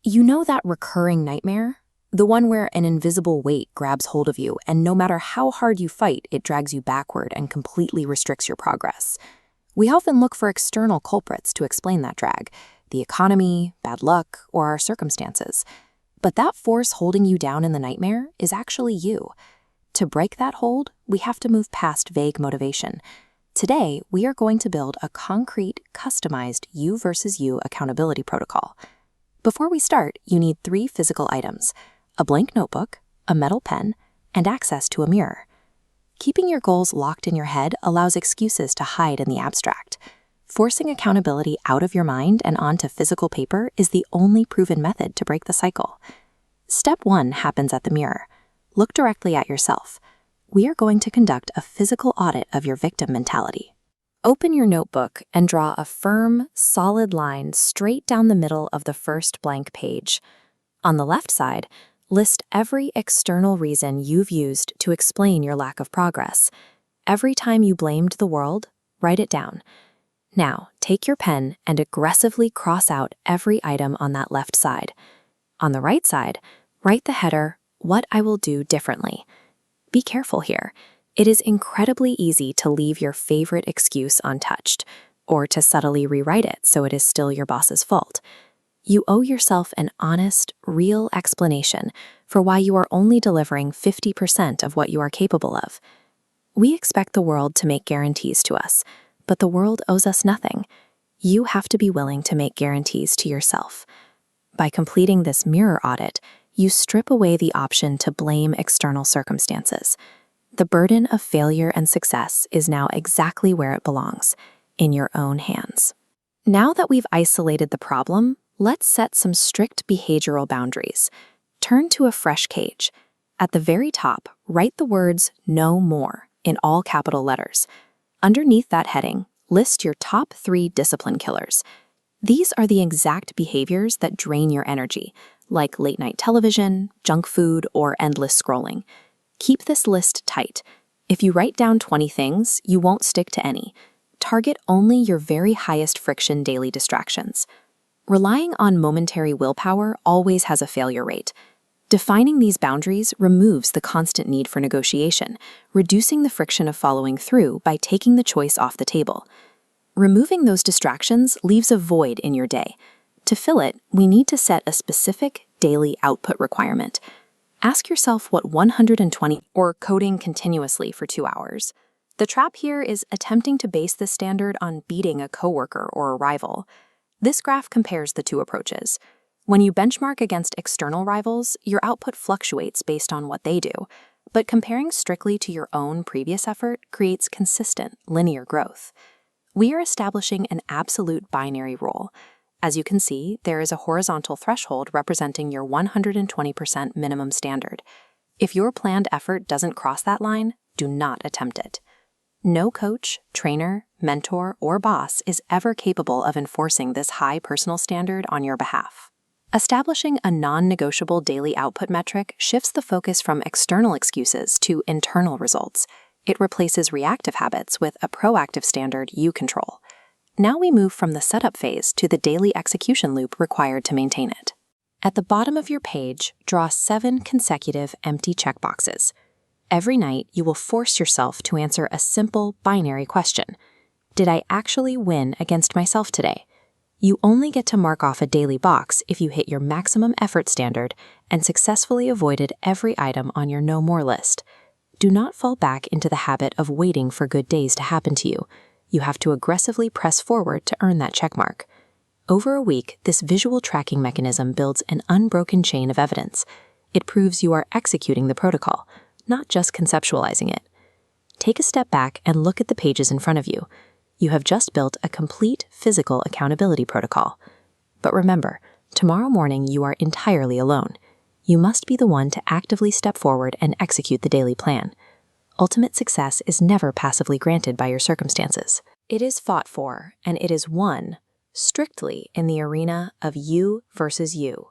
You know that recurring nightmare? The one where an invisible weight grabs hold of you, and no matter how hard you fight, it drags you backward and completely restricts your progress. We often look for external culprits to explain that drag: the economy, bad luck, or our circumstances. But that force holding you down in the nightmare is actually you. To break that hold, we have to move past vague motivation. Today, we are going to build a concrete, customized you versus you accountability protocol. Before we start, you need 3 physical items: a blank notebook, a metal pen, and access to a mirror. Keeping your goals locked in your head allows excuses to hide in the abstract. Forcing accountability out of your mind and onto physical paper is the only proven method to break the cycle. Step 1 happens at the mirror. Look directly at yourself. We are going to conduct a physical audit of your victim mentality. Open your notebook and draw a firm, solid line straight down the middle of the first blank page. On the left side, list every external reason you've used to explain your lack of progress. Every time you blamed the world, write it down. Now, take your pen and aggressively cross out every item on that left side. On the right side, write the header, "What I will do differently." Be careful here. It is incredibly easy to leave your favorite excuse untouched, or to subtly rewrite it so it is still your boss's fault. You owe yourself an honest, real explanation for why you are only delivering 50% of what you are capable of. We expect the world to make guarantees to us, but the world owes us nothing. You have to be willing to make guarantees to yourself. By completing this mirror audit, you strip away the option to blame external circumstances. The burden of failure and success is now exactly where it belongs, in your own hands. Now that we've isolated the problem, let's set some strict behavioral boundaries. Turn to a fresh page. At the very top, write the words "no more" in all capital letters. Underneath that heading, list your top 3 discipline killers. These are the exact behaviors that drain your energy, like late-night television, junk food, or endless scrolling. Keep this list tight. If you write down 20 things, you won't stick to any. Target only your very highest friction daily distractions. Relying on momentary willpower always has a failure rate. Defining these boundaries removes the constant need for negotiation, reducing the friction of following through by taking the choice off the table. Removing those distractions leaves a void in your day. To fill it, we need to set a specific daily output requirement. Ask yourself what 120 or coding continuously for 2 hours. The trap here is attempting to base this standard on beating a coworker or a rival. This graph compares the 2 approaches. When you benchmark against external rivals, your output fluctuates based on what they do, but comparing strictly to your own previous effort creates consistent, linear growth. We are establishing an absolute binary rule. As you can see, there is a horizontal threshold representing your 120% minimum standard. If your planned effort doesn't cross that line, do not attempt it. No coach, trainer, mentor, or boss is ever capable of enforcing this high personal standard on your behalf. Establishing a non-negotiable daily output metric shifts the focus from external excuses to internal results. It replaces reactive habits with a proactive standard you control. Now we move from the setup phase to the daily execution loop required to maintain it. At the bottom of your page, draw 7 consecutive empty checkboxes. Every night, you will force yourself to answer a simple binary question. Did I actually win against myself today? You only get to mark off a daily box if you hit your maximum effort standard and successfully avoided every item on your no more list. Do not fall back into the habit of waiting for good days to happen to you. You have to aggressively press forward to earn that checkmark. Over a week, this visual tracking mechanism builds an unbroken chain of evidence. It proves you are executing the protocol, not just conceptualizing it. Take a step back and look at the pages in front of you. You have just built a complete physical accountability protocol. But remember, tomorrow morning you are entirely alone. You must be the one to actively step forward and execute the daily plan. Ultimate success is never passively granted by your circumstances. It is fought for, and it is won, strictly in the arena of you versus you.